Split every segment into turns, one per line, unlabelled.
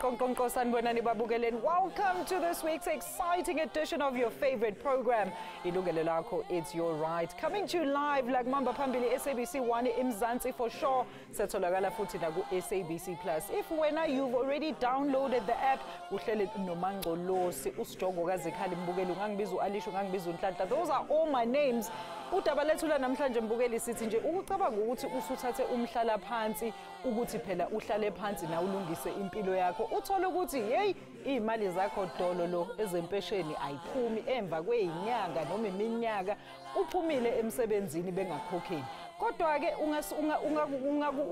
Sanibonani babukeleni. Welcome to this week's exciting edition of your favorite program, Ilungelo Lakho, It's Your Right. Coming to you live like Mamba Pambili, SABC 1 Mzansi for sure. Setholakala futhi na ku SABC Plus. If you've already downloaded the app, uhlele nomangcolosi, uSjogo kaZikhali Mbukeli, ungangibiza uAlisha, ungangibiza uNhlanhla. Those are all my names. Udaba lethu la namhlanje Mbukeli sithi nje ukucabanga ukuthi usuthathe umhlala phansi ukuthi phela uhlale phansi na ulungise impilo yakho uthola ukuthi hey imali zakho dolo lo ezempesheni ayiphumi emva kwezinyanga noma iminyaka uphumile emsebenzini bengakhokheli. Kodwa ke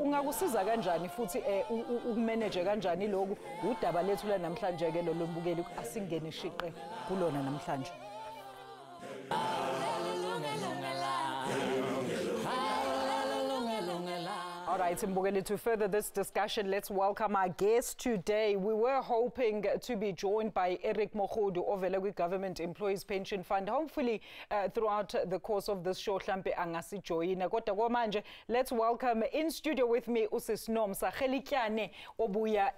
ungakusiza kanjani futhi ukumanage kanjani lokho udaba lethu la namhlanje ke lo Mbukeli asingene shiqe kulona namhlanje. All right, Mbukeli, to further this discussion, let's welcome our guest today. We were hoping to be joined by Eric Mogodu of Velegui Government Employees Pension Fund. Hopefully, throughout the course of this show, Hlampe angasijoyina. Kodwa kwamanje, let's welcome in studio with me uSisinomsa Khelityane obuya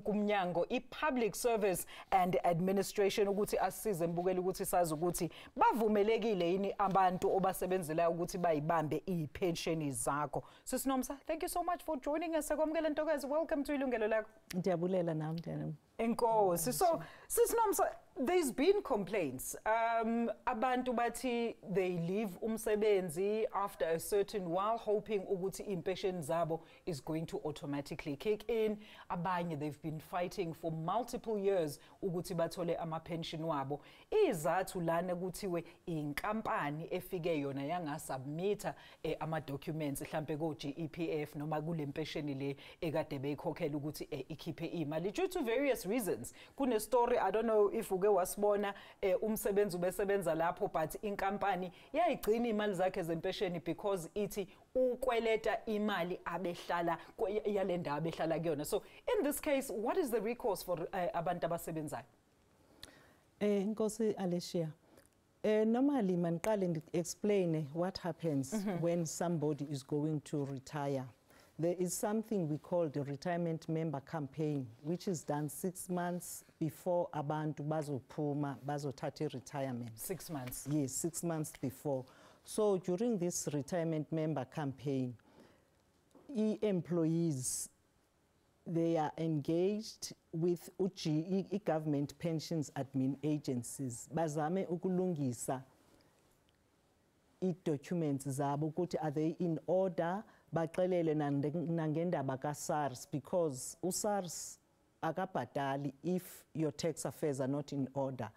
kumnyango i-Public Service and Administration ukuthi asize Mbukeli ukuthi sazi ukuthi bavumelekile yini abantu obasebenzelayo ukuthi bayibambe i-pension zakho. Sisinomsa, thank you so much for joining us. Welcome to Ilungelo Lakho.
Ndiyabulela nami Nkosi.
Enkosi. So, Sisinomsa, there's been complaints. Abantu bathi they leave umsebenzi after a certain while, hoping ukuthi impenssion zabo is going to automatically kick in. Abanye, they've been fighting for multiple years ukuthi bathole ama-pension wabo. Izathu lana kuthiwe inkampani efike yona yangasubmita ama-documents hlampe ko-GEPF noma kule pension le ekade beyikhokhela ukuthi ikhiphe imali due to various reasons. Kune story, I don't know if uke wasibona umsebenzi ubesebenza lapho but inkampani yayigcina imali zakhe zempesheni because ithi ukweleta imali abehlala yale ndawo abehlala kuyona. So in this case, what is the recourse for abantu abasebenzayo?
Nkosi Alicia, normally manqale explain what happens when somebody is going to retire. There is something we call the retirement member campaign, which is done 6 months before abantu bazophuma bazothatha retirement.
6 months?
Yes, 6 months before. So during this retirement member campaign, employees, they are engaged with government pensions admin agencies. Bazame ukulungisa documents zabo ukuthi are they in order, baqelele nangendaba kaSARS because uSARS akabhadali if your tax affairs are not in order.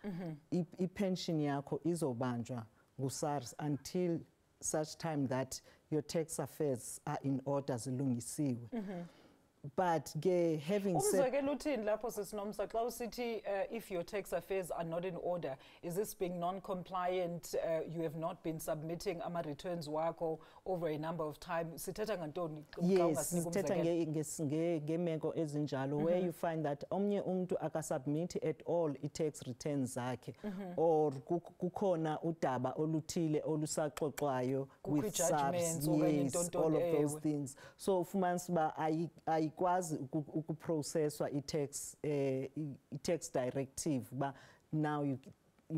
I-pension yakho izobanjwa nguSARS until such time that your tax affairs are in order zilungisiwe. But having said
if your tax affairs are not in order, is this being non-compliant? You have not been submitting returns wako over a number of times.
Yes, where you find that omnye umuntu akasubmit at all i-tax returns zakhe or kukhona udaba oluthile olusaxoxwayo with SARS. Yes, all of those things. So ufumanisa uba kwazi ukuprocesswa i-tax directive, but now you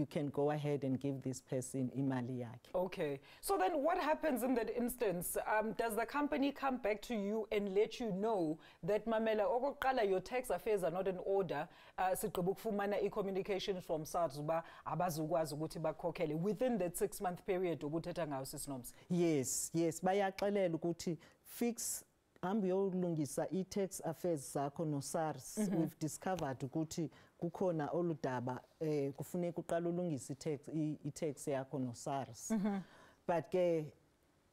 can go ahead and give this person imali yakhe.
Okay. So then what happens in that instance? Does the company come back to you and let you know that mamela okoqala your tax affairs are not in order? Sigqiba ukufumana i-communication from SARS uba abazukwazi ukuthi bakhokhele within that 6-month period obuthetha ngayo Sisinomsa?
Yes, bayaxelela ukuthi fix ambiyolungisa i-tax affairs zakho no-SARS. We've discovered ukuthi kukhona oludaba kufuneka uqala ulungisa i-tax yakho no-SARS. But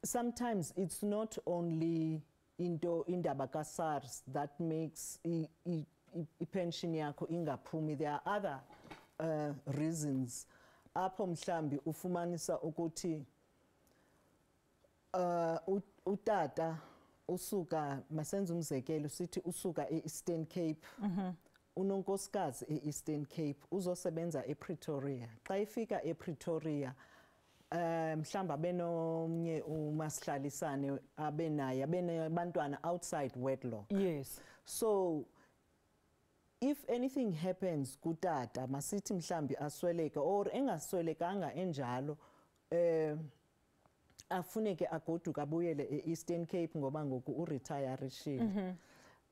sometimes it's not only indaba ka-SARS that makes i-pension yakho ingaphumi. There are other reasons. Apho mhlambi ufumanisa ukuthi utata usuka masenze umzekelo sithi usuka e-Eastern Cape, unonkosikazi e-Eastern Cape uzosebenza ePretoria. Xa ifika ePretoria mhlamba benomnye umasihlalisane abenaye abantwana outside wedlock.
Yes.
So if anything happens kutata masithi mhlambi asweleke or engaswelekanga enjalo afuneke agoduka abuyele eEastern Cape ngoba ngoku uretire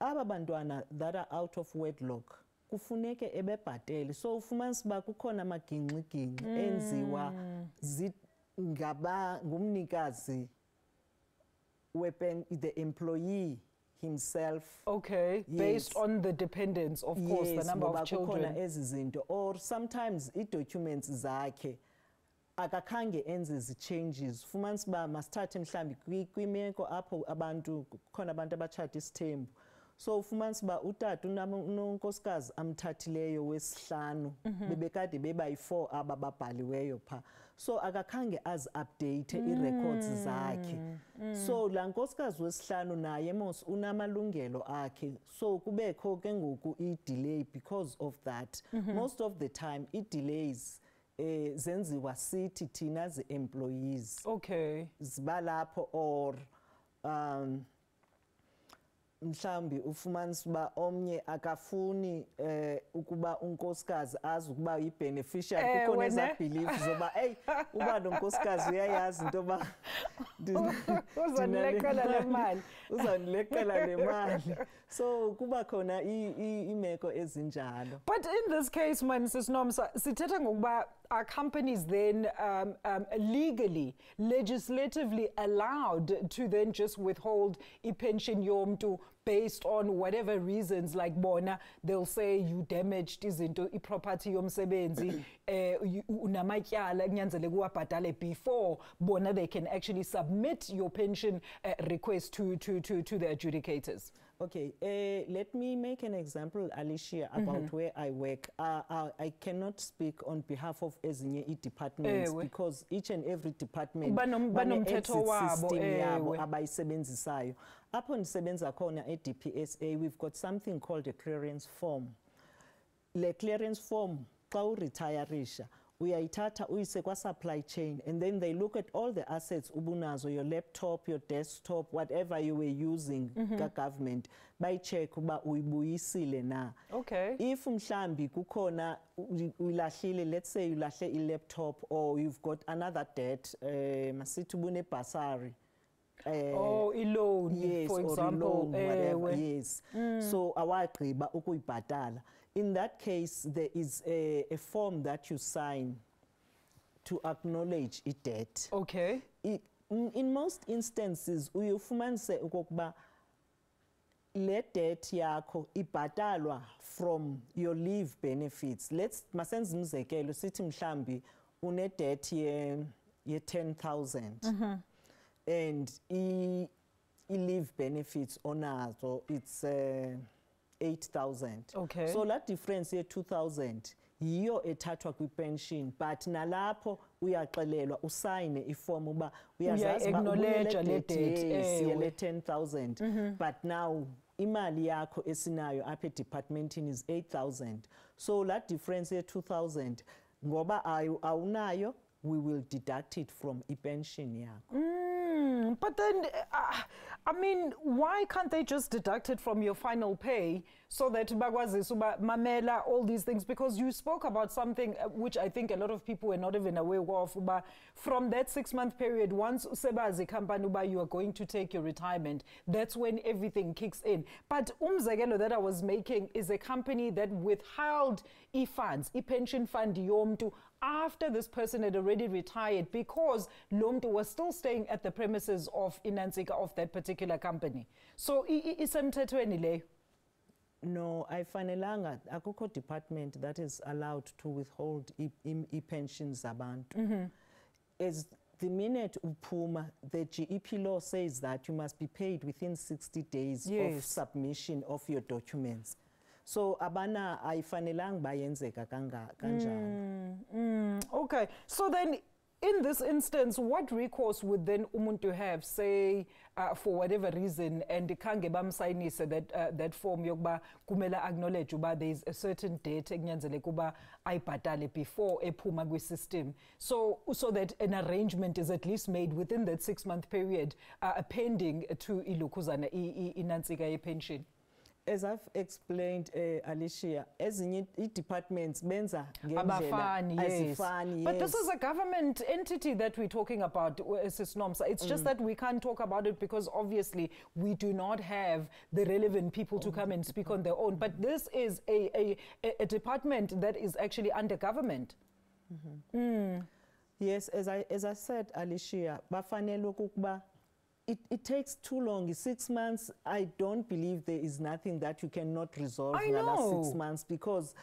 aba bantwana that are out of wedlock kufuneke ebebhatele so ufumanisa uba kukhona amagingxigingxi enziwa ngumnikazi the employee himself.
Okay, yes. Based on the dependents, of course, the number of children.
Or sometimes documents zakhe akakhange enze zi-changes. Fumanisa uba masithathe mhlambi kwimeko apho abantu khona abantu abatshata isithembu. So ufumanisa uba utata unonkosikazi amthathileyo wesihlanu bebekade bebayi-4 aba babhaliweyo pha. So akakhange az-update ii-records zakhe. So laa nkosikazi wesihlanu naye mos unamalungelo akhe. So kubekho ke ngoku i-delay because of that. Most of the time i-delays zenziwa sithi thina zi-employees.
Okay.
Ziba lapho or mhlambi ufumanisa uba omnye akafuni ukuba unkosikazi azi ukuba yi-beneficiary kukhona eza beliefs zoba hey uba nonkosikazi uyayazi into yoba
uzanileqela le mali
uzanileqela le mali so kuba khona imeko ezinjalo.
But in this case man Nomsa sithetha ngokuba are companies then legally, legislatively allowed to then just withhold i-pension yomntu based on whatever reasons, like bona, they'll say you damaged izinto i-property yomsebenzi unamatyala kunyanzeleke uwabhatale before bona they can actually submit your pension request to the adjudicators.
Okay, let me make an example, Alicia, about where I work. I cannot speak on behalf of ezinye departments because each and every department
banomthetho wabo
yabo abayisebenzisayo. Apho ndisebenza khona e-DPSA, we've got something called a clearance form. Le clearance form, xa uretirisha, uyayithatha uyise kwa-supply chain and then they look at all the assets ubunazo, your laptop, your desktop, whatever you were using ka-government, bayicheck uba uyibuyisile na.
Okay.
If mhlambi kukhona uyilahlile, let's say ulahle i-laptop or you've got another debt, masithi ubune-bursary,
i-loan,
yes,
for example,
or loan, whatever, yes. So awagqiba ukuyibhatala. In that case, there is a form that you sign to acknowledge a debt.
Okay.
In most instances, uyofumanise ukuba le debt yakho ibhatalwa from your leave benefits. Masenze umzekelo sithi mhlambi une debt ye 10,000 and i-leave benefits onazo it's 8,000.
Okay.
So that difference ye 2,000 yiyo ethathwa kwi-pension, but nalapho uyaxelelwa usayine iform uba uyazazi
acknowledge le debt
ye 10,000 but now imali yakho esinayo apha departmentini is 8,000. So that difference ye 2,000 ngoba awunayo, we will deduct it from i-pension yakho.
But then, I mean, why can't they just deduct it from your final pay so that bagwazi suba mamela all these things? Because you spoke about something which I think a lot of people were not even aware of. But from that 6-month period, once sebazi company you are going to take your retirement, that's when everything kicks in. But umzekelo that I was making is a company that withheld e-funds, e-pension fund yomntu after this person had already retired because Lomtu was still staying at the premises of Inansika of that particular company. So isemthethweni le?
No, ayifanelanga akukho department that is allowed to withhold e-pensions zabantu. As the minute uphuma, the GEP law says that you must be paid within 60 days of submission of your documents. So abana ayifanelanga bayenzeka kanjalo.
Okay, so then in this instance, what recourse would then umuntu have, say, for whatever reason, and khange bamsayinise that form yokuba kumela acknowledge uba there is a certain date ekunyanzeleke uba ayibhatale before ephuma kwi-system, so that an arrangement is at least made within that 6-month period pending to ilokhuzana inantsika ye-pension?
As I've explained, Alicia, ezinye departments benza
Abafani, yes.
azifani,
But this
yes.
is a government entity that we're talking about, Sis Nomsa. It's just that we can't talk about it because obviously we do not have the relevant people to come and speak on their own. But this is a department that is actually under government.
Yes, as I said, Alicia, bafanele ukuba it takes too long. 6 months, I don't believe there is nothing that you cannot resolve in the last 6 months, because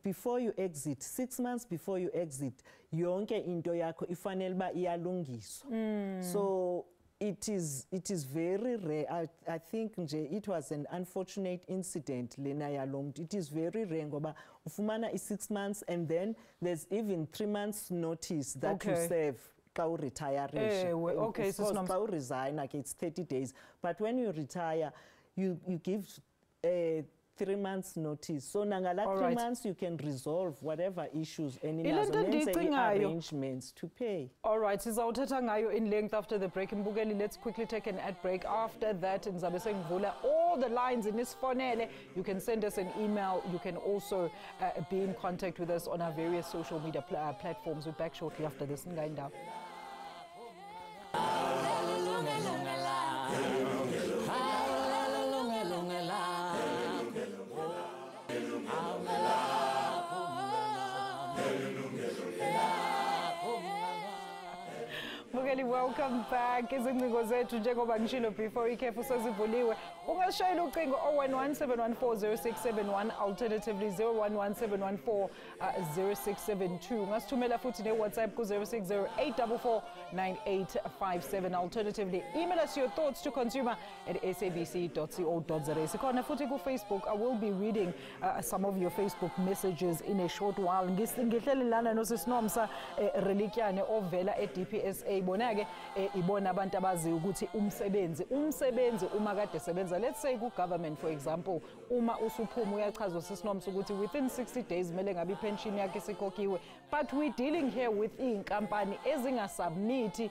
before you exit, 6 months before you exit, yonke into yakho ifanele ba iyalungiswa. So it is very rare. I think nje it was an unfortunate incident lena yalomuntu. It is very rare ngoba ufumana 6 months and then there's even 3 months notice that you serve. Retire.
Okay,
of course, resign, like it's 30 days. But when you retire, you give 3 months notice. So nangala 3 months you can resolve whatever issues any arrangements to pay.
All right, sizawuthatha ngayo in length after the break. Mbukeli, let's quickly take an ad break. After that, ngizabe sengivula all the lines in this phone. You can send us an email. You can also be in contact with us on our various social media platforms. We're back shortly after this. Ngaindawo. Welcome back. Izingcingo zethu njengoba ngishilo before ikhefu sezivuliwe. Ungashayela ucingo 0117140671, alternatively 0117140672. Ungasithumela futhi ne-WhatsApp ku 0608449857. Alternatively, email us your thoughts to consumer@sabc.co.za. Sikhona futhi ku Facebook. I will be reading some of your Facebook messages in a short while. Ngihleli lana noSisi Nomsa Relikiane ovela eDPSA. Ibona-ke ibona abantu abazi ukuthi umsebenzi uma kade sebenza, let's say ku government for example, uma usuphuma uyachazwa Sis Nomsa ukuthi within 60 days mele ngabe ipension yakhe sikhokhiwe, but we dealing here with inkampani ezingasubmit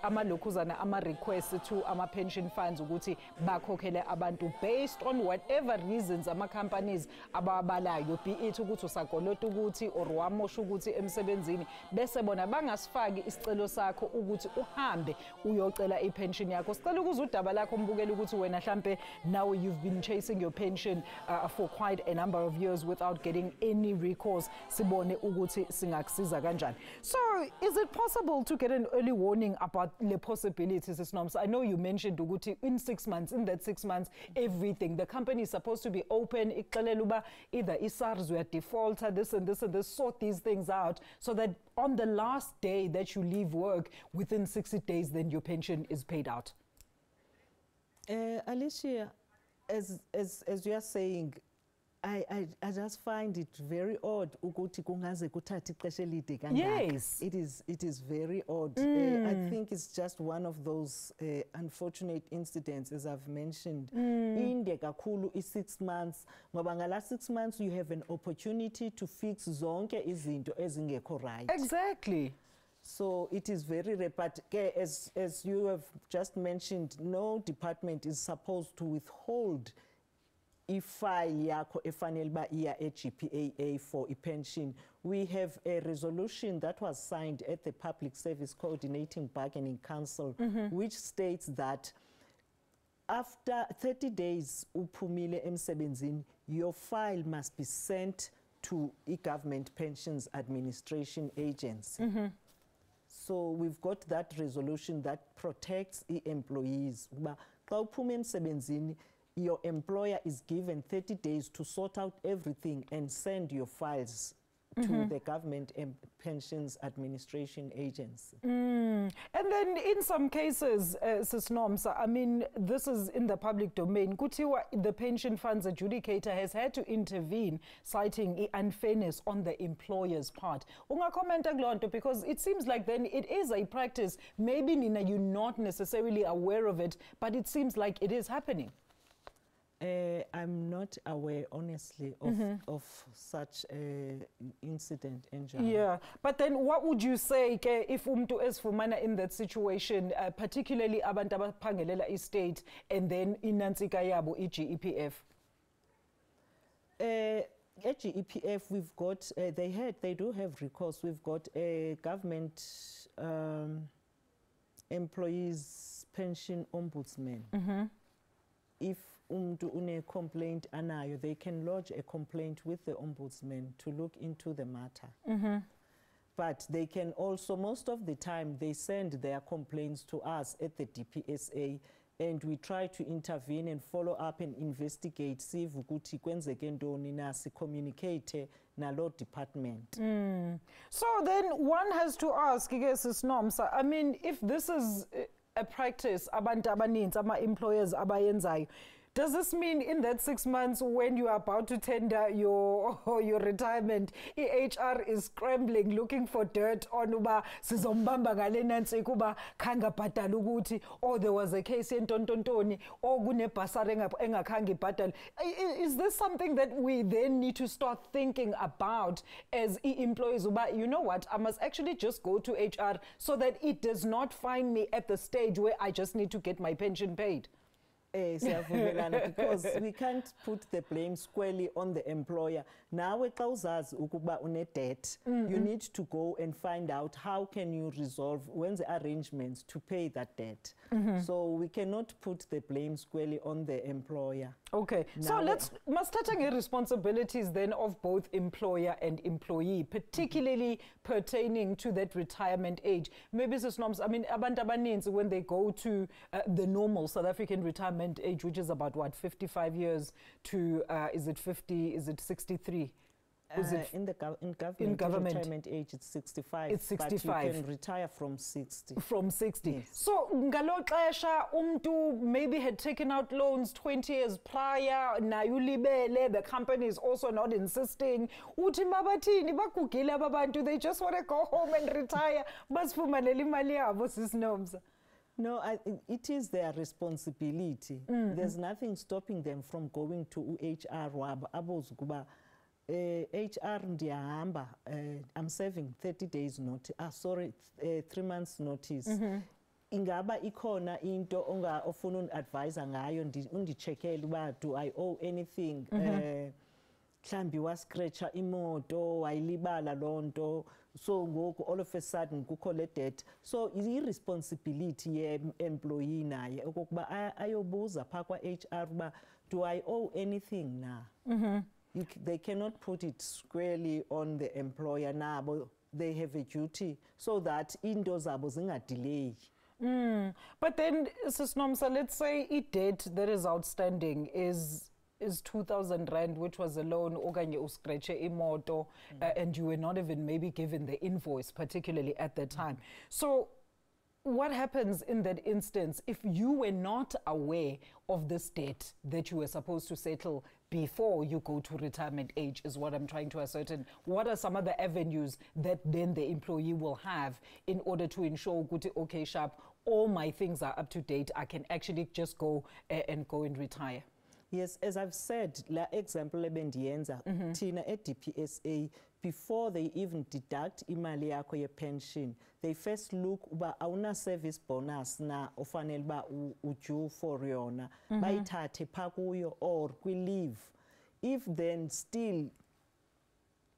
amalokhuzana ama-request to ama-pension funds ukuthi bakhokhele abantu based on whatever reasons ama-companies ababalayo, be it ukuthi usagolota ukuthi or wamosha ukuthi emsebenzini, bese bona bangasifaki isicelo sakho ukuthi uhambe uyocela ipension yakho. Sicela ukuze udaba lakho mbukele ukuthi wena mhlambe now you've been chasing your pension for quite a number of years without getting any recourse. Sibone ukuthi singakusiza kanjani. So is it possible to get an early warning about the possibilities, Sis Nomsa? I know you mentioned ukuthi in 6 months, in that 6 months, everything, the company is supposed to be open, ixelele uba either isars we are defaulter, this and this and this, sort these things out so that on the last day that you leave work, within 60 days, then your pension is paid out.
Alicia, as you are saying, I just find it very odd ukuthi kungaze kuthathe ixesha elide kangaka.
Yes.
It is very odd. I think it's just one of those unfortunate incidents, as I've mentioned. Inde kakhulu i6 months ngoba ngala 6 months you have an opportunity to fix zonke izinto ezingekho right.
Exactly.
So it is very rare, but as you have just mentioned, no department is supposed to withhold ifile yakho efanele ba iya eGPAA for pension. We have a resolution that was signed at the Public Service Coordinating Bargaining Council, which states that after 30 days uphumile emsebenzini, your file must be sent to i-Government Pensions Administration Agency. So we've got that resolution that protects the employees. Xa uphuma emsebenzini, your employer is given 30 days to sort out everything and send your files to the Government Pensions Administration Agency.
And then in some cases, Sis Nomsa, I mean, this is in the public domain. Kutiwa, the pension funds adjudicator has had to intervene, citing unfairness on the employer's part. Unga comment aglonto, because it seems like then it is a practice. Maybe Nina, you're not necessarily aware of it, but it seems like it is happening.
I'm not aware, honestly, of such incident in general.
Yeah, but then what would you say if umntu esifumana in that situation, particularly abantu abaphangelela estate and then inansika yabo iGEPF?
At GEPF, we've got, they do have recourse. We've got a government employees pension ombudsman. If umntu une complaint anayo, they can lodge a complaint with the ombudsman to look into the matter. But they can also, most of the time, they send their complaints to us at the DPSA, and we try to intervene and follow up and investigate, see ukuthi kwenzeke ntoni na, si communicate nalo department.
So then one has to ask, Nomsa, I mean, if this is a practice abantu abaninzi ama-employers abayenzayo, does this mean in that 6 months when you are about to tender your retirement, HR is scrambling, looking for dirt on uba sizombamba ngale nansi kuba khanga bhatala ukuthi, or there was a case yentontontoni, or kune basari engakhange bhatala? Is this something that we then need to start thinking about as employees? Uba, you know what, I must actually just go to HR so that it does not find me at the stage where I just need to get my pension paid.
Because we can't put the blame squarely on the employer. Now, xa uzazi ukuba une debt, you need to go and find out how can you resolve when's the arrangements to pay that debt. So we cannot put the blame squarely on the employer.
Okay, now, so must touching responsibilities then of both employer and employee, particularly pertaining to that retirement age. Maybe Sis Noms, I mean, abantu abaninzi, when they go to the normal South African retirement age, which is about what, 55 years to, is it 50, is it 63?
In government retirement age, it's 65.
It's 65.
But you can retire from 60.
From 60.
Yes.
So, ngalo xesha umntu maybe had taken out loans 20 years prior, na ulibele, the company is also not insisting. Uthi mabathini bakugile ababantu, they just want to go home and retire. Basifumanele imali yabo, Sis Nomsa.
No, it is their responsibility. There's nothing stopping them from going to HR wabo abozukuba HR ndiyahamba, I'm serving 30 days notice, 3 months notice. Ingaba ikhona into ofuna uni-advise ngayo, undicheckele uba do I owe anything? Mhlambi wascratcha imoto, wayilibala lonto, so ngoku all of a sudden kukho le debt. So i-responsibility ye-employee naye okokuba ayobuza phaa kwa-HR uba do I owe anything na? They cannot put it squarely on the employer nabo. They have a duty so that into zabo zingadelay.
But then, Sis Nomsa, let's say a debt that is outstanding is 2,000 rand, which was a loan, okanye uskreche imoto, and you were not even maybe given the invoice, particularly at the time. So what happens in that instance if you were not aware of this debt that you were supposed to settle before you go to retirement age, is what I'm trying to ascertain. What are some of the avenues that then the employee will have in order to ensure, okay, sharp, all my things are up to date, I can actually just go and retire?
Yes, as I've said, la example ebendiyenza, thina at DPSA, before they even deduct imali yakho ye pension, they first look uba awuna service bonus na ofanele ba udue for yona, bayithathe phaa kuyo or kwi-leave. If then still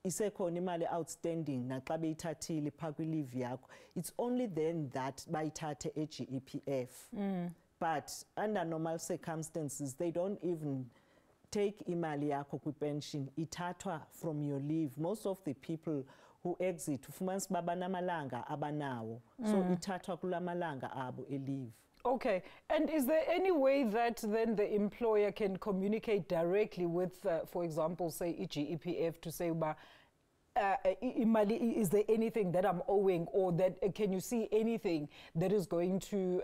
isekhona imali outstanding naxa beyithathile phaa kwi-leave yakho, it's only then that bayithathe e-GEPF. But under normal circumstances, they don't even take imali yakho kwi-pension, ithathwa from your leave. Most of the people who exit, ufumanisa uba banamalanga abanawo, so ithathwa kula malanga abo e-leave.
Okay, and is there any way that then the employer can communicate directly with, for example, say GEPF to say, is there anything that I'm owing, or that can you see anything that is going to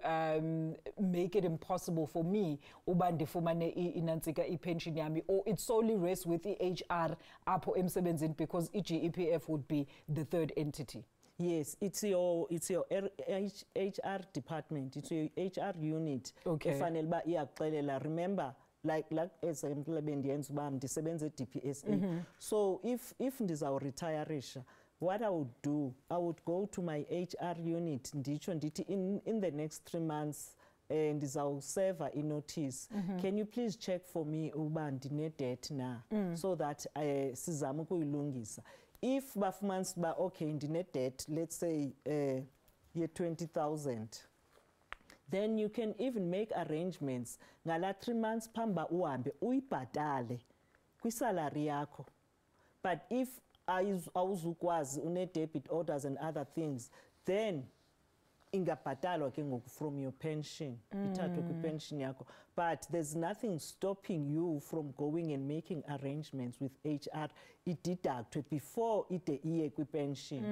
make it impossible for me uba ndifumane inantsika i-pension yami, or it solely rests with HR apho emsebenzini because GEPF would be the third entity?
Yes, it's your HR department, it's your HR unit.
Okay.
Efanele ba iyakuxelela. Remember, like example ebendiyenza uba ndisebenza e-DPSA. So if ndizawuretirisha, what I would do, I would go to my HR unit, nditsho ndithi in the next 3 months ndizawuseva inotice. Can you please check for me uba ndine-debt na so that sizame ukuyilungisa. If bafumanisa uba okay ndine-debt, let's say ye-20,000, then you can even make arrangements ngala 3 months phamba uhambe uyibhatale kwisalary yakho. But if awuzukwazi une-debit orders and other things, then ingabhatalwa ke ngoku from your pension, ithathwe kwi-pension yakho. But there's nothing stopping you from going and making arrangements with HR, ideductwe before ide iye kwi-pension.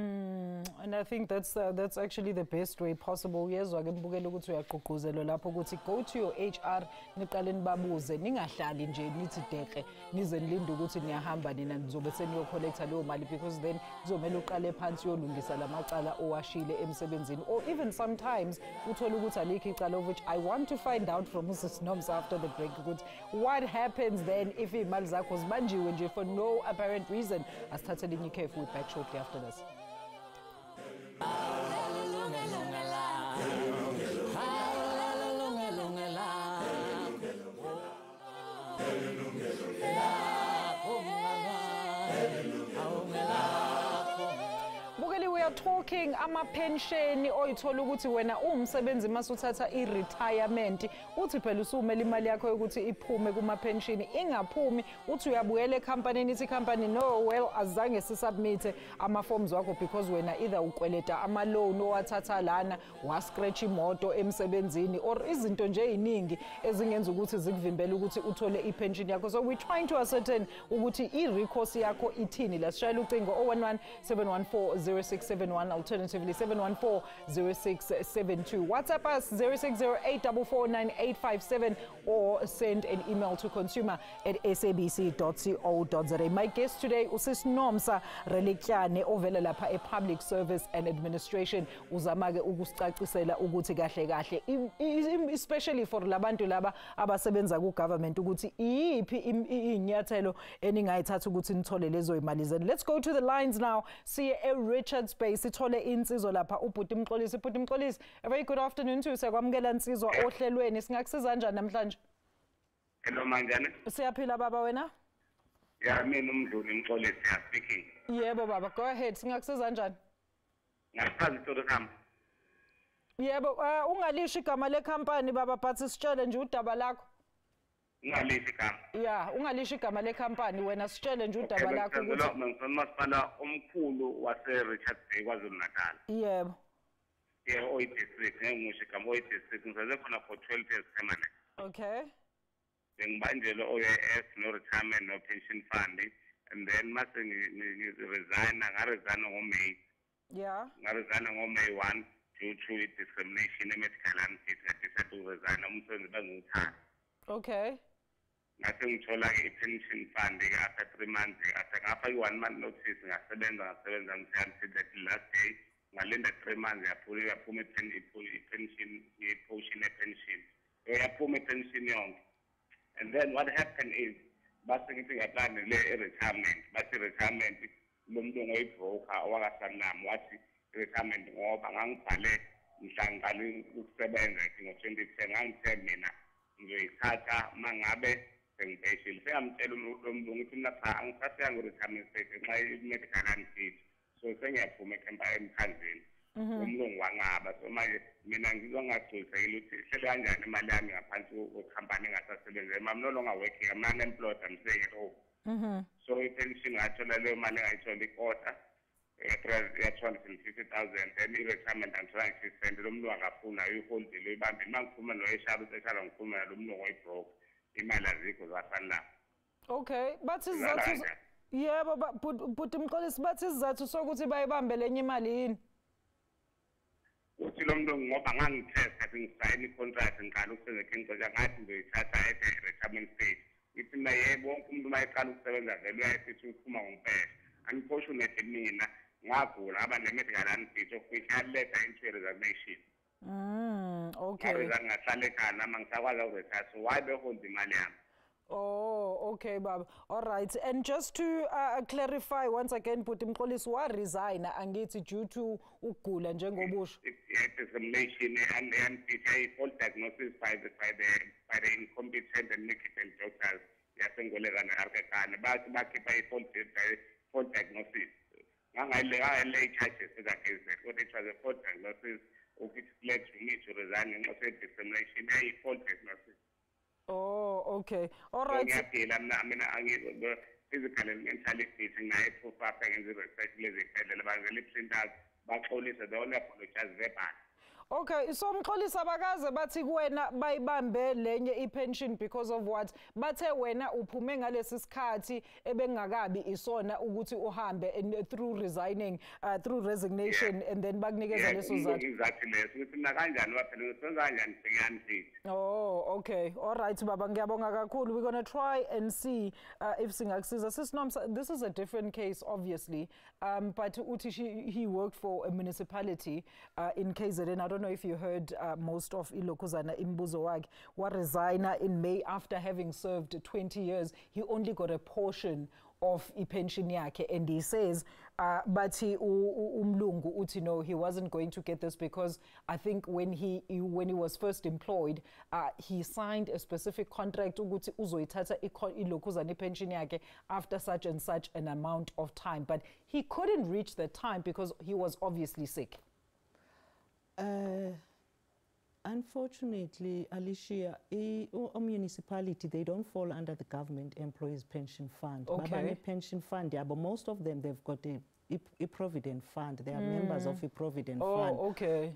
And I think that's actually the best way possible. Yezwa ke nibukela ukuthi uyaqhuquzelo lapho ukuthi go to your HR niqale nibabuze, ningahlali nje nithi deqe nize nilinde ukuthi niyahamba nina nizobe seniyo collector leyo mali, because then kuzomela uqale phansi yolungisa lamacala owashile emsebenzini. Or even sometimes uthola ukuthi alikho icala, of which I want to find out from Mrs. Nomsa after the break ukuthi what happens then if imali zakho zibanjiwe nje for no apparent reason. Asithathele inye ikhefu, we'll be back shortly after this. We are talking ama-pension oyithola ukuthi wena umsebenzi masuthatha i-retirement uthi phela usumela imali yakho yokuthi iphume kuma-pension ingaphumi, uthi uyabuyela ecompany ithi company no, well azange sisubmit ama-forms wakho because wena either ukweleta ama-loan owathatha lana, wascratch imoto emsebenzini, or izinto nje eziningi ezingenza ukuthi zikuvimbele ukuthi uthole i-pension yakho. So we're trying to ascertain ukuthi i-recourse yakho ithini. Lasishayela ucingo 011 714 0671, alternatively 714-0672. WhatsApp us 0608449857 or send an email to consumer@sabc.co.za. My guest today usis Nomsa Relikyane ovela lapha e-Public Service and Administration. Uzama ke ukusicacisela ukuthi kahle kahle especially for labantu laba abasebenza ku government ukuthi iyiphi inyathelo eningayithatha ukuthi nithole lezo imali zenu. Let's go to the lines now. See Richard Space ithole insizwa lapha uBhuti Mxolisi. Bhuti Mxolisi, a very good afternoon to you. Siyakwamukela insizwa ohlelweni. Singakusiza kanjani namhlanje?
Hello manjani?
Siyaphila baba wena?
Yeah, mina uMdluli Mxolisi speaking.
Yebo baba, go ahead. Singakusiza kanjani?
Ngachaza istory sami.
Yebo, ungalisho igama lekhampani baba, but sitshele nje udaba lakho.
Ungalisho igama.
Yeah, ungalisho igama lekhampani wena, sitshele nje udaba lakho ukuthi
umasipala omkhulu wase Richards Bay KwaZulu Natal.
Yebo.
Yeah, district ngisho igama district ngisaze khona for 12 years permanent.
Okay.
Bengibanjele OAS no retirement no pension fund, and then mase resign ngoMay.
Yeah.
Ngaresign ngoMay 1 due to discrimination medical and decided to resign umsebenzi bangithanda.
Okay.
Ngase ngithola i-pension fund after 3 months, after 1 month notice ngasebenza until that last day ngalinda 3 months yaphuma i-pension yaphuma i-pension yonke. And then what happened is base ngithi ngiyaplan le-retirement, base retirement lo muntu ngoyibroker owakasanami wathi retirement ngoba ngangibhale mhla ngiqale ukusebenza ngo-2010 ngangithe mina ngizoyithatha mangabe sengibheshile. Sengamtshela lo muntu ngithi mina cha angisasiyanga u-retirement state nxa i-medical angithi, so sengiyaphuma emkhandleni umlungu wangaba. So manje mina ngizongagculisekile ukuthi ihlele kanjani imali yami ngaphansi kwekhampani engasasebenzi. I'm no longer working, I'm unemployed, I'm staying at home. So i-pension ngathola leyo mali engayithola ikota ya-250,000, then i-retirement angithola ngisisende. Lo mlungu akafuna uyiholdile uyibambile. Uma ngikhuluma noyeshara useshala ngikhuluma nalo mlungu oyibroke, imali azikho zafanelanga.
Okay, but isizathu yebo Bhuti Mxolisi, bathi isizathu sokuthi bayibambe lenye imali yini?
Uthi lo muntu ngoba ngangithetha ngisayini i-contract ngiqala ukusebenza ngicela ngathi ngizoyithatha retirement stage. Ngithi mina yebo wonke umuntu mayeqala ukusebenza vele uyayisithi uphuma ngempela. Unfortunately mina ngagula aba ne-medical anxiety of which I later into resignation.
Okay.
Ngahlala ekhaya nama ngisakwazi ukuretire, so why behold imali yami?
Oh, okay, Baba. All right. And just to clarify once again, Bhuti Mxolisi wa resign angithi due to ukugula njengobusho.
Discrimination and a fault diagnosis by the incompetent and negligent doctors. Yasengoleka neharkekane bakhipha fault diagnosis. Ngangale charges against it. What it was a fault diagnosis of it led to me to resign and also discrimination a fault diagnosis.
Oh, okay. All right.
So, I mean, physically and mentally facing my proof after the research, but only the only apologize very bad.
Okay, so Mxolisi abakaze bathi kuwena bayibambe lenye ipension because of what? Bathe wena uphume ngalesi sikhathi ebengakabi isona ukuthi uhambe through resigning, through resignation, and then bakunikeza leso zathu. Oh, okay. All right, Baba, ngiyabonga kakhulu. We're going to try and see if singakusiza. Sis Nomsa, this is a different case, obviously, but he worked for a municipality in KZN. I don't know if you heard most of Ilokuzana Imbuzo wakhe wa resigner in May after having served 20 years. He only got a portion of pension yakhe, and he says but umlungu uthi no, he wasn't going to get this because I think when he was first employed he signed a specific contract ukuthi uzoyithatha ilokuzana pension yakhe after such and such an amount of time, but he couldn't reach the time because he was obviously sick.
Unfortunately, Alicia, a municipality, they don't fall under the government employees pension fund.
Okay.
Pension fund, yeah, but most of them, they've got a provident fund. They are members of a provident fund.
Oh, okay.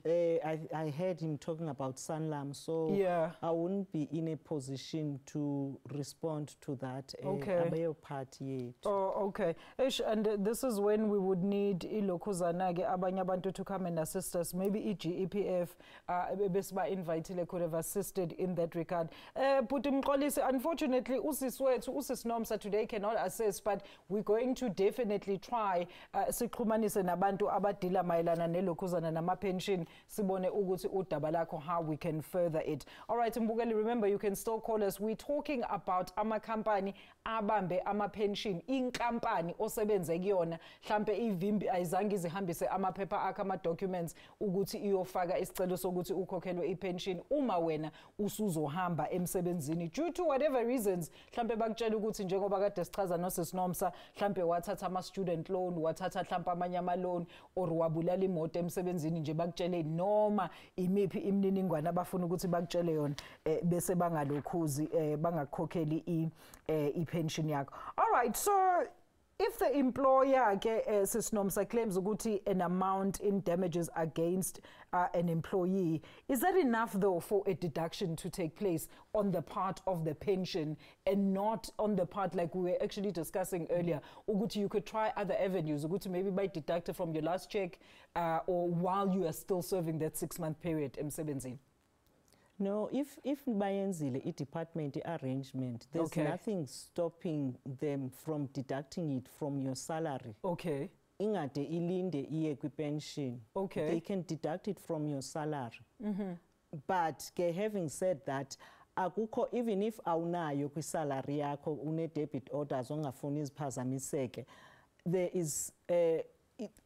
I heard him talking about Sanlam, so
yeah.
I wouldn't be in a position to respond to that.
Okay. Oh, okay. And this is when we would need ilokuzana ke abanye abantu to come and assist us. Maybe GEPF besiba invited could have assisted in that regard. Bhuti Mxolisi, unfortunately, Usis Nomsa today cannot assist, but we're going to definitely try sixhumanise nabantu abadila mayelana nelokuzana nama pension sibone ukuthi udaba lakho how we can further it. All right, Mbukeli, remember you can still call us. We're talking about ama company abambe ama pension, inkampani osebenze kuyona mhlambe ivimbi ayizange izihambise amaphepha akhe ama documents ukuthi iyofaka isicelo sokuthi ukhokhelwe ipension uma wena usuzohamba emsebenzini due to whatever reasons, mhlambe bakutshela ukuthi njengoba kade sichaza noSisinomsa mhlambe wathatha ama student loan, wathatha mhlambe amanye ama loan or wabulala imoto emsebenzini nje bakutshele noma imiphi imininingwane abafuna ukuthi bakutshele yona bese bangalokhuzi bangakhokheli ipension yakho. All right, so if the employer Sisinomsa claims ukuthi an amount in damages against an employee, is that enough though for a deduction to take place on the part of the pension and not on the part like we were actually discussing earlier? Ukuthi you could try other avenues, ukuthi maybe by deduct from your last check or while you are still serving that 6-month period emsebenzini.
No, if bayenzile department arrangement, there's
okay.
nothing stopping them from deducting it from your salary.
Okay.
Ingade ilinde iye kwi-pension.
Okay.
They can deduct it from your salary. But having said that, akukho, even if awunayo kwi-salary yakho une debit orders ongafuni iziphazamiseke, there is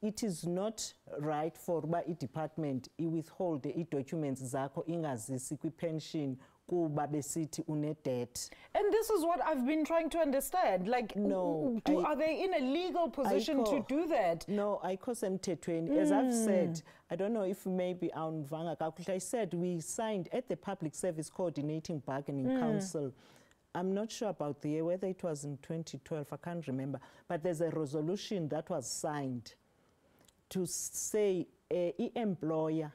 it is not right for i-department i-withhold i-documents zakho ingazisi kwi-pension kuba besithi une-debt.
And this is what I've been trying to understand. Like,
no,
are they in a legal position to do that?
No, ayikho semthethweni. As I've said, I don't know if maybe awunivanga kakuhle. I said we signed at the Public Service Coordinating Bargaining Council. I'm not sure about the year, whether it was in 2012, I can't remember. But there's a resolution that was signed to say employer,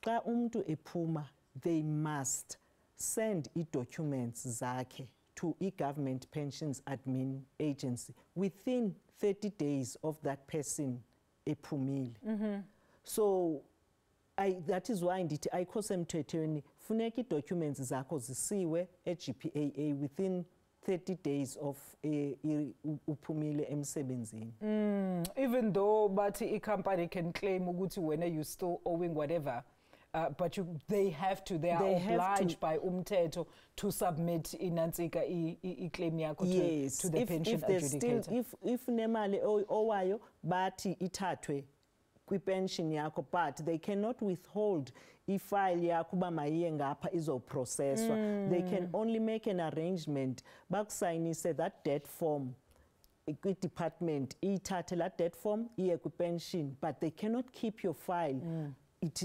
xa umuntu ephuma, they must send documents zakhe to government pensions admin agency within 30 days of that person ephumile. So that is why ndithi ayikho semthethweni, funeka documents zakho zisiwe eGPAA within 30 days of uphumile emsebenzini.
Even though but a company can claim ukuthi wena you still owing whatever but they are obliged by umthetho to submit inansika I-claim yakho to the pension adjudicator.
If nemali owayo bathi ithathwe kwi-pension yakho, but they cannot withhold ifile yakho uba mayiye ngapha izoprocesswa. They can only make an arrangement bakusayinise that debt form kwi-department, ithathe la debt form iye kwi-pension, but they cannot keep your file. It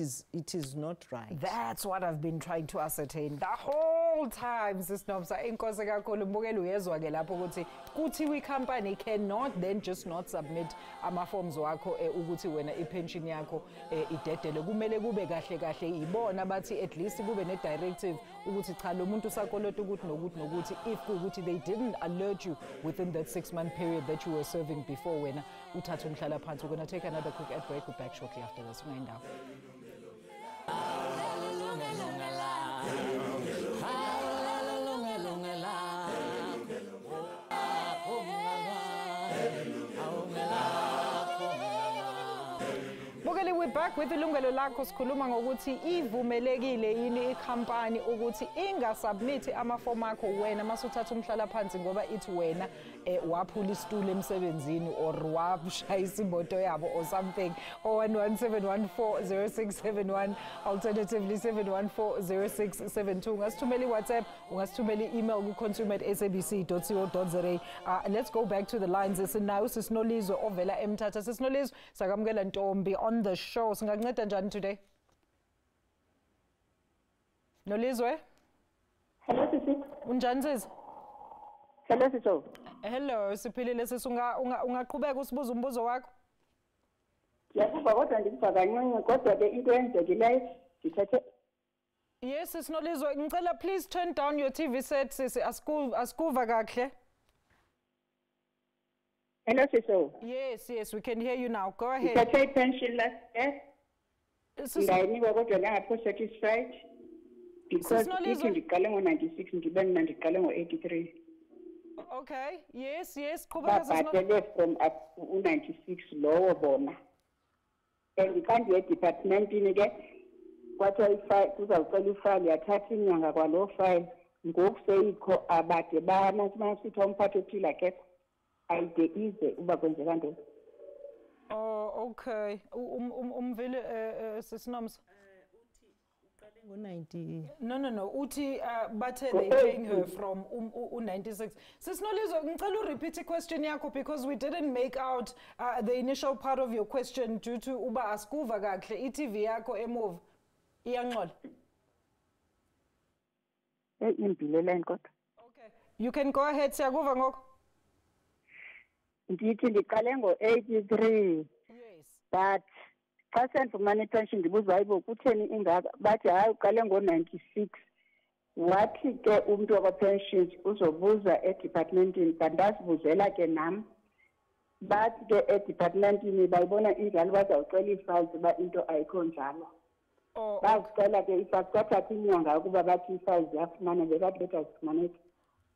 is not right.
That's what I've been trying to ascertain the whole time, Sis Nomsa. Inkosi kakhulu mbukelo uyezwa ke lapho ukuthi kuthiwa company cannot then just not submit ama-forms wakho ukuthi wena i-pension yakho idedele. Kumele kube kahle kahle ibona bathi at least kube ne-directive ukuthi cha lo muntu usakolota ukuthi nokuthi if kuukuthi they didn't alert you within that 6-month period that you were serving before wena uthathe umhlala phansi. We're going to take another quick ad break. We're back shortly after this. Ungayindawo. We're back with ilungelo lakho. Sikhuluma ngokuthi ivumelekile yini ikhampani ukuthi ingasubmit amaform akho wena masuthatha umhlala phansi ngoba ithi wena waphula isitulo emsebenzini or washayisa imoto yabo or something. 0117140671 alternatively 7140672. Ungasithumela iWhatsApp, ungasithumela email ku consumer@sabc.co.za. Let's go back to the lines. Sinayo Sisinolizwe ovela eMthatha. Sisinolizwe sakamukela Ntombi on the show. Singakunceda njani today? Nolizwe?
Hello sisi.
Unjani sisi?
Hello sisi.
Hello, siphilile sisi. Ungaqhubeka usibuza umbuzo wakho?
Yakuba kodwa ndikuva kancane kodwa ke into enzekileyo ngithethe.
Yes, Sisinolizwe, ngicela please turn down your TV set sisi. Asikuva kahle.
Hello sisi.
Yes, we can hear you now. Go ahead.
Ngithathe pension last year. Ngayiniwe kodwa ngapho satisfied. Because ithi ngiqale ngo-96 ngibe mina ngiqale ngo-83.
Okay, yes, qhubeka
babhadele from u-96 lowo bona. And xa ndiye departmentini ke kwathiwa kuzawucela ifayile yathatha inyanga kwaloo fayile ngoku seyikho abade masithiwa umphathi othile akekho ayide ize uba kwenzeka ntoni.
Oh, okay. Umvile Sisinomsa. No. Uthi bathe they paying her from 96. Sisinolizwe, ngicela urepeat question yakho because we didn't make out the initial part of your question due to uba asikuva kahle iTV yakho emove iyanxola.
Impilo line kodwa.
Okay. You can go ahead siyakuva ngoko.
Ndithi ndiqale ngo-83.
Yes.
But xa sendifumana ipension ndibuza hayibo kutheni ingaka bathi hayi uqale ngo-96 wathi ke umntu wakwa-pensions uzobuza edepartmentini but ndazibuzela ke nam bathi ke edepartmentini bayibona injalo bazawucela ii-files uba into ayikho njalo. Bazicela ke ifasithathatha inyanga ukuba bathi ii-files ziyafumana bekathi betazifumaneki.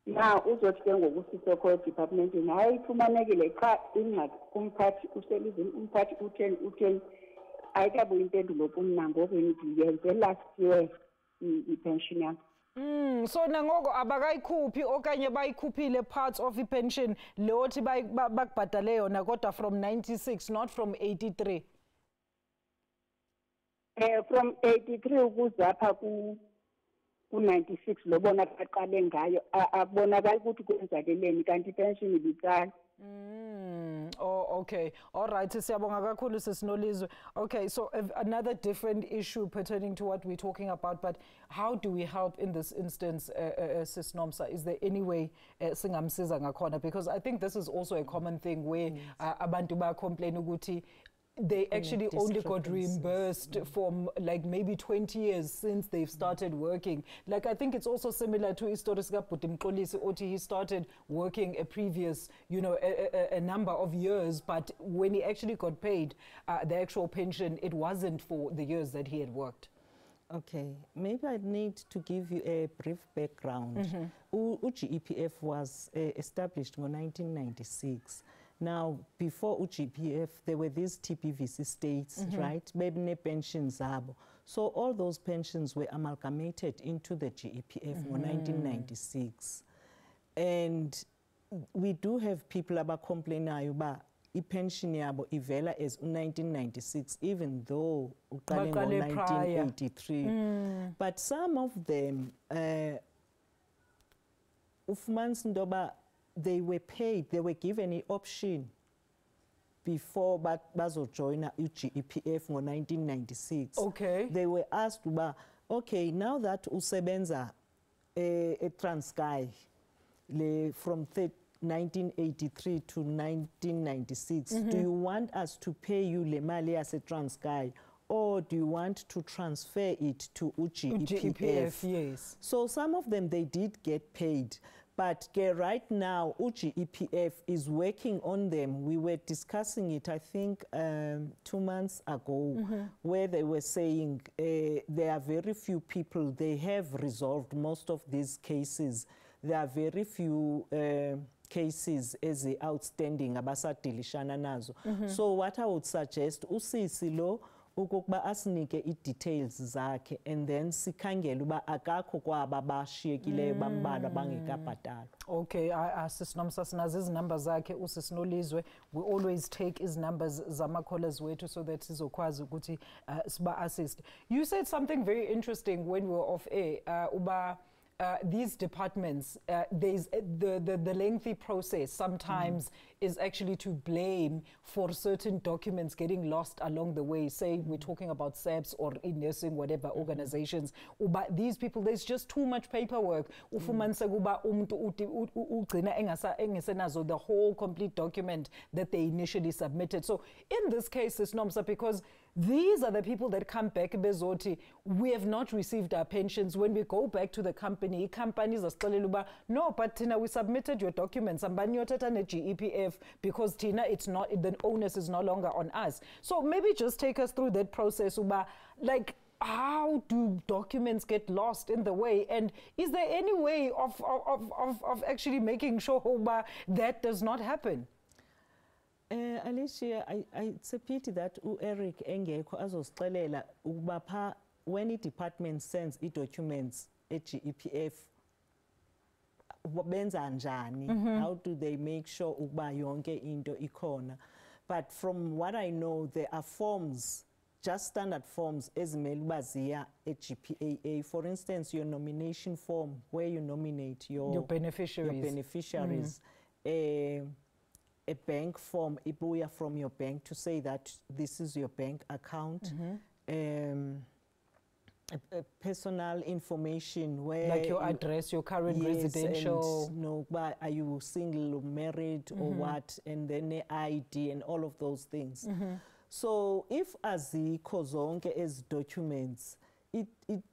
Na uzothi ke ngoku sisekho edepartmentini hayi ifumanekile qha ingxaki kumphathi uselizini umphathi utheni ayikabuyi impendulo kumna ngoku ndiyenze last year i-pension yakho.
So nangoko abakayikhuphi okanye bayikhuphile parts of i-pension leyothi bakubhadale yona kodwa from 96 not from 83.
From 83 ukuzapha ku-96 lobona baqale ngayo akubonakali ukuthi kwenzakeleni kanti i-pension ibitsala.
Oh, okay. All right. Siyabonga kakhulu Sisinolizwe. Okay, so another different issue pertaining to what we're talking about, but how do we help in this instance, Sis Nomsa? Is there any way singamsiza ngakhona? Because I think this is also a common thing where abantu ba complain ukuthi they actually only got reimbursed from like maybe 20 years since they've started working. Like I think it's also similar to Historiska Putimkolisi Oti. He started working a previous, a number of years, but when he actually got paid the actual pension, it wasn't for the years that he had worked.
Okay, maybe I need to give you a brief background. UGEPF was established in 1996. Now, before UGPF, there were these TPVC states, right? Maybe ne pensions zabo. So all those pensions were amalgamated into the GEPF in 1996. And we do have people abacomplainayo ba i-pension yabo ivela as 1996, even though uqale ngo-1983. But some of them, ufumanisa into yoba they were paid, they were given an option before bazojoina i-GEPF ngo-1996.
Okay.
They were asked uba, okay, now that usebenza eTranskei from 1983 to 1996, do you want us to pay you le mali yaseTranskei, or do you want to transfer it to GEPF?
Yes.
So some of them, they did get paid. But right now, GEPF is working on them. We were discussing it, I think, 2 months ago, where they were saying there are very few people, they have resolved most of these cases. There are very few cases as outstanding abasadilishana nazo. So what I would suggest, usisi lo ukuba asinike i-details zakhe, and then sikhangele uba akakho kwaba bashiyekileyo bambalwa bangekabhatalwa.
Okay, Sisinomsa sinazo izinamba zakhe uSisinolizwe. We always take his numbers zama-callers wethu so that sizokwazi ukuthi siba assist. You said something very interesting when we were off air, uba these departments, there's the lengthy process sometimes is actually to blame for certain documents getting lost along the way. Say we're talking about SAPS or in nursing, whatever organizations. But these people, there's just too much paperwork. Ufumanisa kuba umuntu ugcina engasenazo the whole complete document that they initially submitted. So in this case, it's Nomsa, because these are the people that come back bezoti, we have not received our pensions. When we go back to the companies are still no, but Tina, we submitted your documents and GEPF because Tina, it's not, the onus is no longer on us. So maybe just take us through that process, Uba, like how do documents get lost in the way, and is there any way of actually making sure Uba, that does not happen?
Alicia, it's a pity that Eric engekho azosixelela ukuba pha when i-department sends i-documents e-GEPF benza njani, how do they make sure ukuba yonke into ikhona. But from what I know, there are forms, just standard forms ezimele uba ziya e-GPAA. For instance, your nomination form where you nominate your beneficiaries. A bank form, ibuya from your bank to say that this is your bank account. Personal information where
like your address, your current residential.
And, no, but are you single or married or what? And then the ID and all of those things. So if azikho zonke as documents, it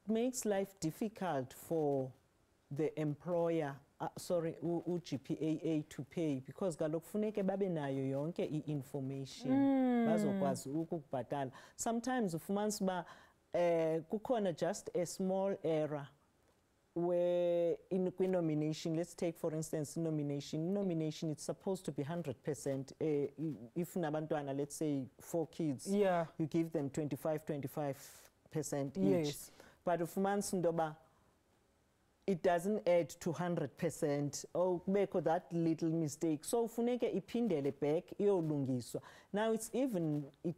makes life difficult for the employer. GPAA to pay, because kaloku funeke babe nayo yonke i-information bazokwazi ukubhatala. Sometimes ufumanisa uba kukhona just a small error where in nomination, let's take for instance nomination, it's supposed to be 100%. If nabantwana, let's say 4 kids, you give them 25% each.
Yes.
But ufumanisa into yoba it doesn't add to 100%, or kubekho that little mistake. So funeke iphindele back iyolungiswa. Now it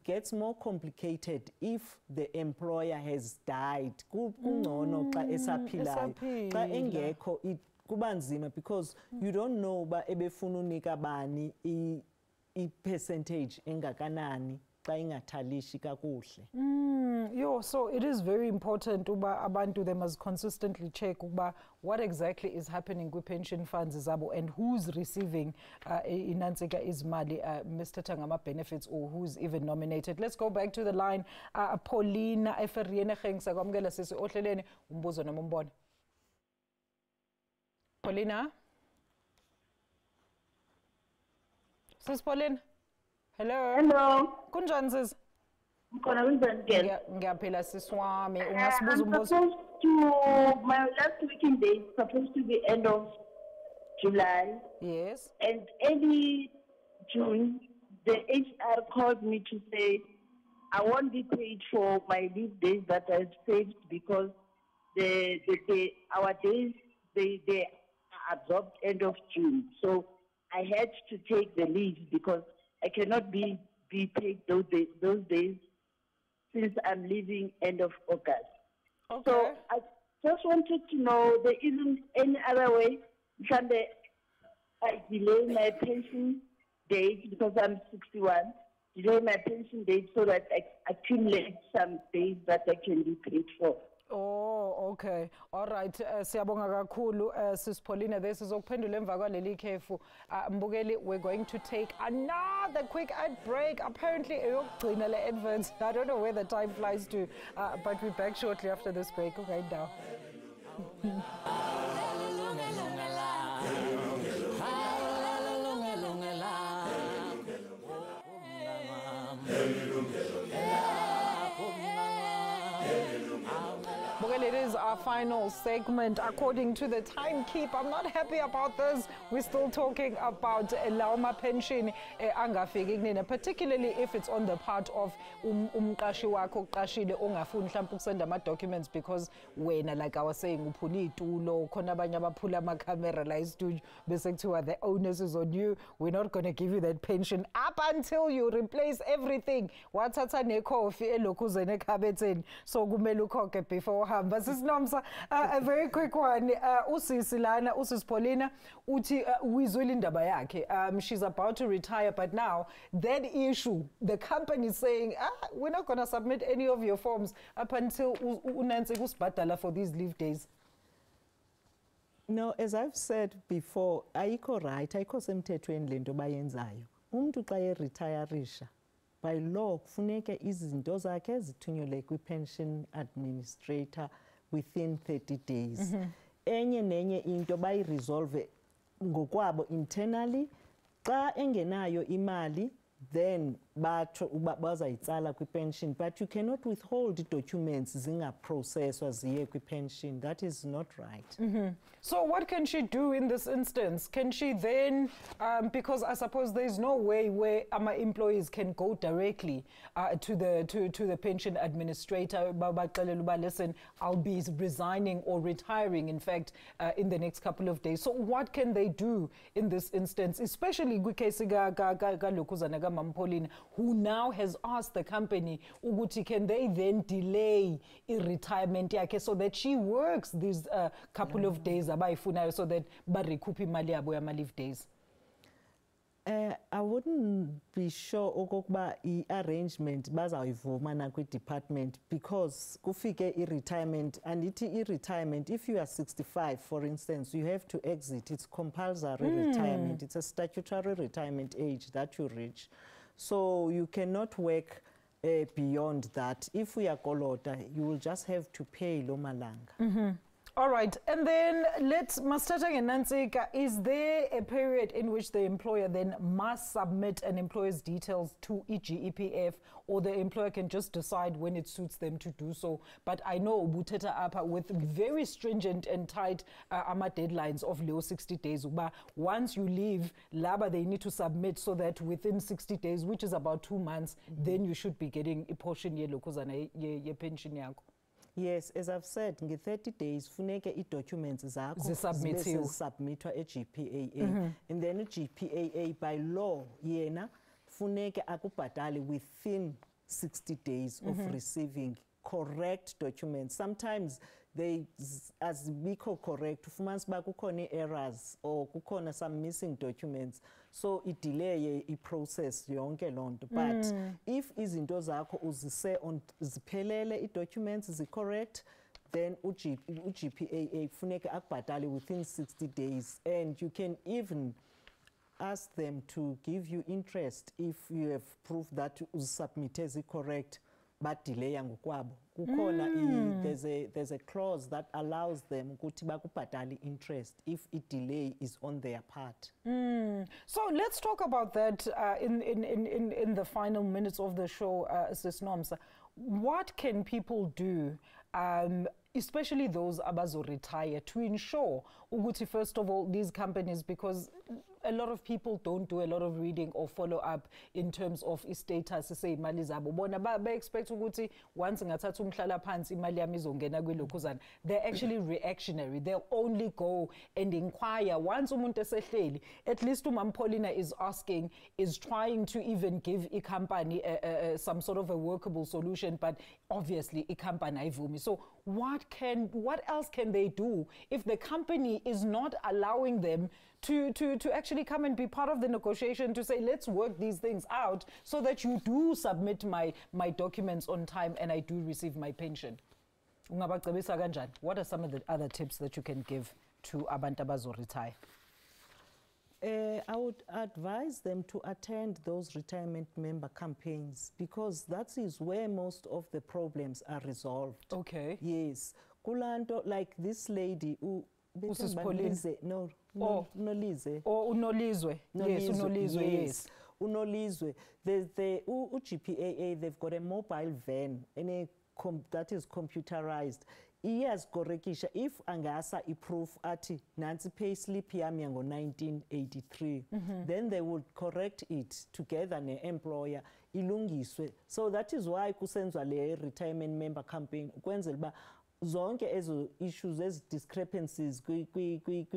gets more complicated if the employer has died. Kungcono xa esaphilayo. Xa engekho kuba nzima, because you don't know ba ebefuna unika bani i-percentage engakanani xa ingathalishi kakuhle.
So it is very important uba abantu, they must consistently check uba what exactly is happening with pension funds zabo and who's receiving inantsika izimali Mr. Tangama benefits, or who's even nominated. Let's go back to the line. Paulina Eferienegeng sakwamukela sisi ohleleni umbuzo noma umbono. Paulina? Sis Paulina? Hello.
Hello.
Kunjani sis?
Ngiyaphila
sisi wami.
I'm supposed to, my last working day is supposed to be end of July.
Yes.
And early June, the HR called me to say I won't be paid for my leave days that I saved because our days they are absorbed end of June. So I had to take the leave because I cannot be paid those days since I'm leaving end of August.
Okay.
So I just wanted to know there isn't any other way I delay my pension date because I'm 61. Delay my pension date so that I accumulate some days that I can be paid for.
Oh, okay. All right. Siyabonga kakhulu Sis Paulina. This is okuphendula emva kwaleli khefu. Mbukeli, we're going to take another quick ad break. Apparently eyokugcina le adverts. I don't know where the time flies to, but we're back shortly after this break. Okay, now. Well, it is our final segment. According to the timekeep, I'm not happy about this. We're still talking about Lauma pension, particularly if it's on the part of umqashi wakho qashile ongafuni mhlawumbe ukusenda ama documents because wena, like I was saying, uphula itulo khona abanye abaphula ama camera la studio bese kuthiwa the onus is on you. We're not going to give you that pension up until you replace everything. Wathatha nekhofi elokhuzene ekhabetheni so kumele ukhokhe before hamba. Sisinomsa, a very quick one. Usisi lana, Usis Paulina, uthi uyizwile indaba yakhe. She's about to retire, but now that issue, the company is saying, we're not going to submit any of your forms up until unansi kusibhadala for these leave days.
No, as I've said before, ayikho right, ayikho semthethweni lento bayenzayo. Umuntu xa eretireisha, by law kufuneka izinto zakhe zithunyelwe kwi-pension administrator within 30 days. Enye nenye into bayiresolve ngokwabo internally. Xa engenayo imali, then batsho bazayitsala kwi-pension, but you cannot withhold documents zingaprocesswa ziye kwi-pension. That is not right.
So what can she do in this instance? Can she then, because I suppose there's no way where my employees can go directly to the pension administrator, listen, I'll be resigning or retiring, in fact, in the next couple of days. So what can they do in this instance, especially who now has asked the company, Uguti, can they then delay retirement yakhe so that she works these couple of days so that barikupi mali yabo yama leave days?
I wouldn't be sure okokuba i-arrangement bazawuyivuma na kwi-department because kufike i-retirement, and i-retirement, if you are 65 for instance, you have to exit. It's compulsory retirement. It's a statutory retirement age that you reach. So you cannot work beyond that. If we are kolota, you will just have to pay lo malanga.
All right, and then is there a period in which the employer then must submit an employer's details to EGEPF, or the employer can just decide when it suits them to do so? But I know Buteta Apa with very stringent and tight deadlines of Leo 60 days. But once you leave, Laba, they need to submit so that within 60 days, which is about 2 months, then you should be getting a portion ye pension yako.
Yes, as I've said, in 30 days, funeke i-documents zakho zisubmithwa e-GPAA. And then i-GPAA by law, yena, funeke akubhadale within 60 days of receiving correct documents. Sometimes they, as biko correct, ufumanisa uba kukhona errors or kukhona some missing documents, so it delay i-process yonke lonto. But if izinto zakho uzise on ziphelele i-documents zi-correct, then uGPAA funeka akubhadale within 60 days, and you can even ask them to give you interest if you have proof that uzisubmite zi-correct. But delay ngokwabo kukhona there's a clause that allows them ukuthi bakubhadale interest if it delay is on their part.
So let's talk about that in the final minutes of the show, Sis Nomsa. What can people do, especially those abazo retire, to ensure ukuthi first of all these companies, because a lot of people don't do a lot of reading or follow up in terms of status say imali zabo bona ba expect ukuthi once ngathatha umhlala phansi imali yami izongena kwilokhuzana. They're actually reactionary. They'll only go and inquire once umuntu esehleli. At least Paulina is asking, is trying to even give a company some sort of a workable solution, but obviously a company ayivumi. So what else can they do if the company is not allowing them to actually come and be part of the negotiation to say, let's work these things out so that you do submit my documents on time and I do receive my pension? What are some of the other tips that you can give to abantu abazoretire?
I would advise them to attend those retirement member campaigns because that is where most of the problems are resolved.
Okay.
Yes. Kulanto, like this lady who
Nolizwe.
Yes,
Unolizwe, yes.
Unolizwe. The GPAA, they've got a mobile van that is computerized. Yes, correctisha if angasa proof ati nansi pay slip yami yango 1983 then they would correct it together ne employer ilungiswe. So that is why kusenzwa le retirement member campaign ukwenzela ba zonke ezo issues as discrepancies kwi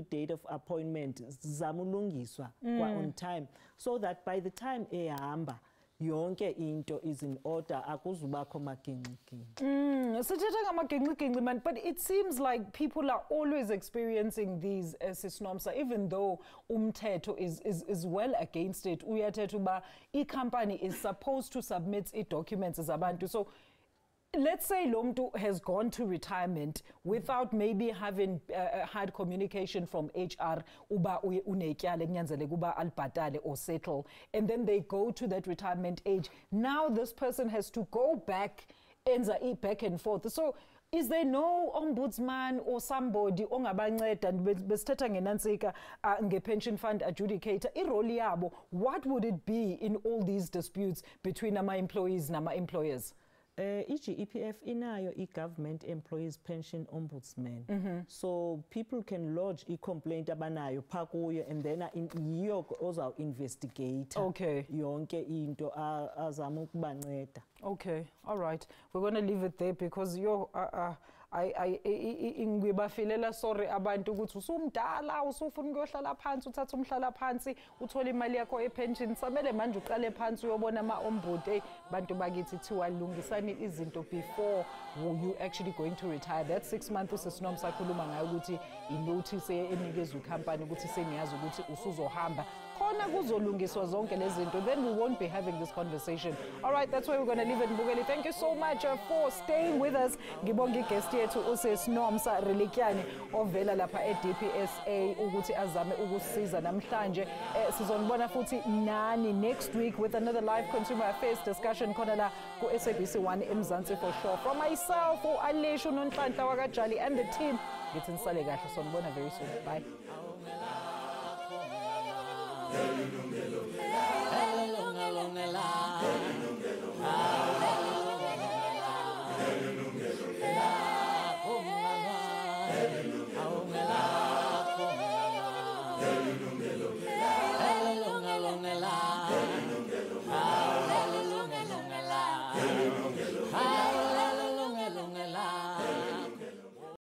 date of appointment zamulungiswa kwa on time so that by the time ehamba yonke into is in order akuzubakho
maginci man, but it seems like people are always experiencing these Nomsa, even though umthetho is well against it. Uyathetha uba i-company is supposed to submit its documents as abantu. So let's say Lomtu has gone to retirement without maybe having had communication from HR, uba unetyala kunyanzeleke uba alibhatale or settle, and then they go to that retirement age. Now this person has to go back, back and forth. So is there no ombudsman or somebody ongabanceda besithetha ngenansika nge-pension fund adjudicator irole yabo? What would it be in all these disputes between ama-employees nama-employers?
EPF inayo i-government employees pension ombudsman. So people can lodge i-complaint abanayo phakuyo and then yiyo ozawu investigate yonke into azama ukubanceda.
Okay, all right. We're going to leave it there because you're ngibafilela sorry abantu ukuthi usumdala usufuna ukuyohlala phansi uthatha umhlala phansi uthola imali yakho epension samele manje uqale phansi uyobona ama-ombud bantu bakithi thiwa lungisani izinto before you actually going to retire. That 6 months usesinomsa sakhuluma ngayo ukuthi inotice enikezwe ikhampani ukuthi seniyazi ukuthi usuzohamba khona kuzolungiswa zonke lezi zinto, then we won't be having this conversation. All right, that's where we're going to leave it. Mbukeli, thank you so much for staying with us. Ngibonga igest yethu uSesinomsa Relikyane ovela lapha eDPSA ukuthi azame ukusiza namhlanje. Sizonibona futhi nani next week with another live consumer affairs discussion khona la ku SABC1 eMzansi for sure. From myself, uAlisha Nonhlanhla wakajali and the team, ngithi nisale kahle, sonibona very soon. Bye.